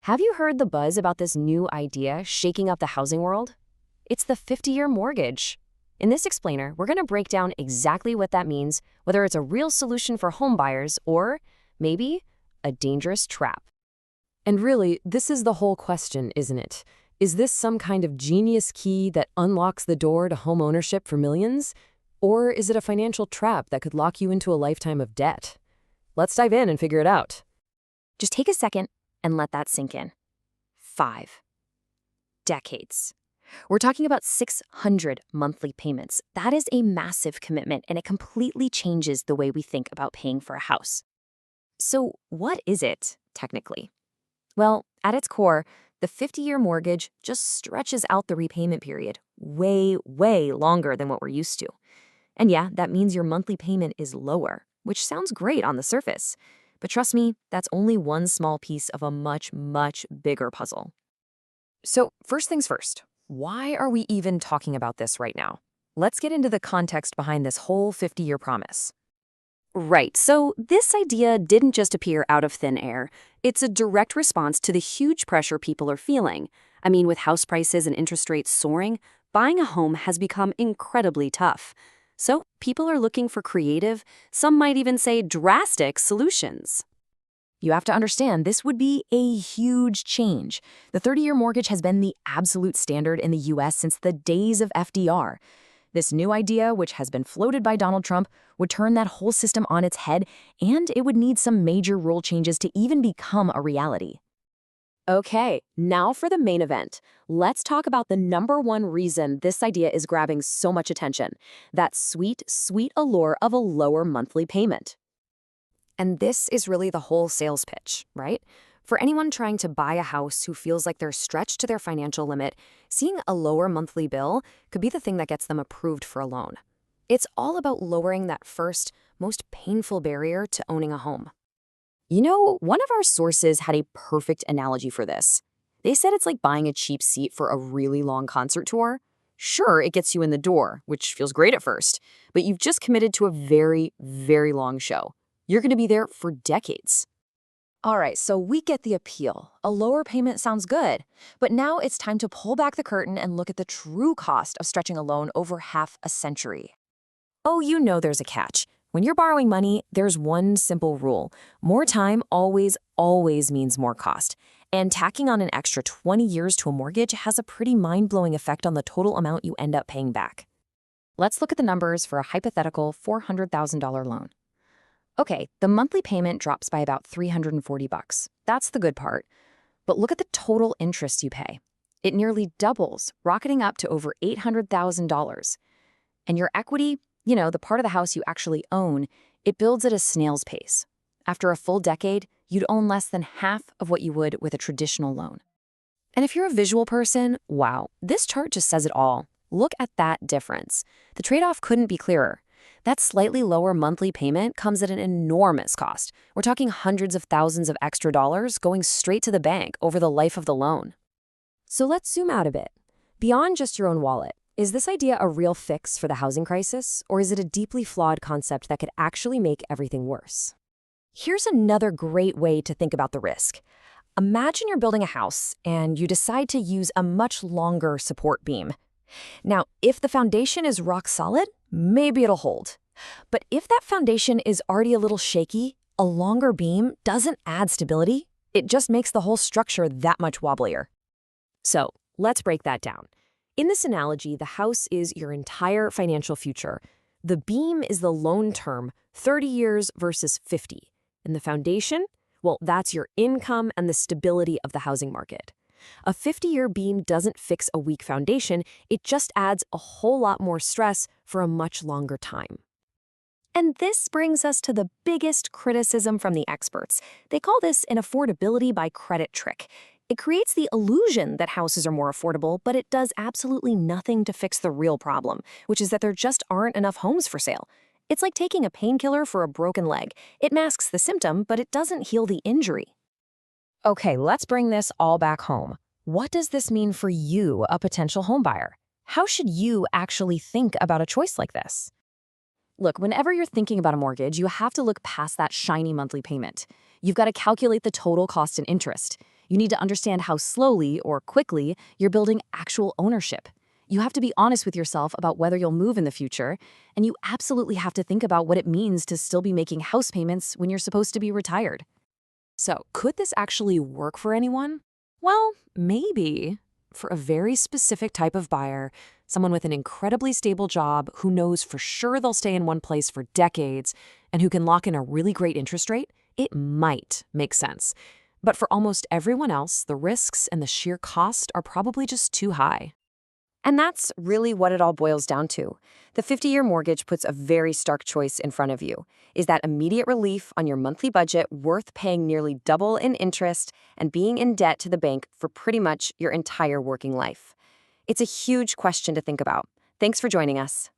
Have you heard the buzz about this new idea shaking up the housing world? It's the 50-year mortgage. In this explainer, we're going to break down exactly what that means, whether it's a real solution for home buyers or maybe a dangerous trap. And really, this is the whole question, isn't it? Is this some kind of genius key that unlocks the door to home ownership for millions? Or is it a financial trap that could lock you into a lifetime of debt? Let's dive in and figure it out. Just take a second and let that sink in. 5 decades. We're talking about 600 monthly payments. That is a massive commitment, and it completely changes the way we think about paying for a house. So what is it, technically? Well, at its core, the 50-year mortgage just stretches out the repayment period way, way longer than what we're used to. And yeah, that means your monthly payment is lower, which sounds great on the surface. But trust me, that's only one small piece of a much, much bigger puzzle. So first things first, why are we even talking about this right now? Let's get into the context behind this whole 50-year promise. Right, so this idea didn't just appear out of thin air. It's a direct response to the huge pressure people are feeling. I mean, with house prices and interest rates soaring, buying a home has become incredibly tough. So people are looking for creative, some might even say drastic solutions. You have to understand, this would be a huge change. The 30-year mortgage has been the absolute standard in the U.S. since the days of FDR. This new idea, which has been floated by Donald Trump, would turn that whole system on its head, and it would need some major rule changes to even become a reality. Okay, now for the main event. Let's talk about the number one reason this idea is grabbing so much attention. That sweet, sweet allure of a lower monthly payment. And this is really the whole sales pitch, right? For anyone trying to buy a house who feels like they're stretched to their financial limit, seeing a lower monthly bill could be the thing that gets them approved for a loan. It's all about lowering that first, most painful barrier to owning a home. You know, one of our sources had a perfect analogy for this. They said it's like buying a cheap seat for a really long concert tour. Sure, it gets you in the door, which feels great at first, but you've just committed to a very, very long show. You're going to be there for decades. All right, so we get the appeal. A lower payment sounds good. But now it's time to pull back the curtain and look at the true cost of stretching a loan over half a century. Oh, you know there's a catch. When you're borrowing money, there's one simple rule. More time always, always means more cost. And tacking on an extra 20 years to a mortgage has a pretty mind-blowing effect on the total amount you end up paying back. Let's look at the numbers for a hypothetical $400,000 loan. Okay, the monthly payment drops by about $340. That's the good part. But look at the total interest you pay. It nearly doubles, rocketing up to over $800,000. And your equity, you know, the part of the house you actually own, it builds at a snail's pace. After a full decade, you'd own less than half of what you would with a traditional loan. And if you're a visual person, wow, this chart just says it all. Look at that difference. The trade-off couldn't be clearer. That slightly lower monthly payment comes at an enormous cost. We're talking hundreds of thousands of extra dollars going straight to the bank over the life of the loan. So let's zoom out a bit. Beyond just your own wallet, is this idea a real fix for the housing crisis, or is it a deeply flawed concept that could actually make everything worse? Here's another great way to think about the risk. Imagine you're building a house and you decide to use a much longer support beam. Now, if the foundation is rock solid, maybe it'll hold. But if that foundation is already a little shaky, a longer beam doesn't add stability. It just makes the whole structure that much wobblier. So let's break that down. In this analogy, the house is your entire financial future. The beam is the loan term, 30 years versus 50. And the foundation? Well, that's your income and the stability of the housing market. A 50-year beam doesn't fix a weak foundation, it just adds a whole lot more stress for a much longer time. And this brings us to the biggest criticism from the experts. They call this an affordability by credit trick. It creates the illusion that houses are more affordable, but it does absolutely nothing to fix the real problem, which is that there just aren't enough homes for sale. It's like taking a painkiller for a broken leg. It masks the symptom, but it doesn't heal the injury. Okay, let's bring this all back home. What does this mean for you, a potential homebuyer? How should you actually think about a choice like this? Look, whenever you're thinking about a mortgage, you have to look past that shiny monthly payment. You've got to calculate the total cost and interest. You need to understand how slowly or quickly you're building actual ownership. You have to be honest with yourself about whether you'll move in the future, and you absolutely have to think about what it means to still be making house payments when you're supposed to be retired. So, could this actually work for anyone? Well, maybe. For a very specific type of buyer, someone with an incredibly stable job who knows for sure they'll stay in one place for decades and who can lock in a really great interest rate, it might make sense. But for almost everyone else, the risks and the sheer cost are probably just too high. And that's really what it all boils down to. The 50-year mortgage puts a very stark choice in front of you. Is that immediate relief on your monthly budget worth paying nearly double in interest and being in debt to the bank for pretty much your entire working life? It's a huge question to think about. Thanks for joining us.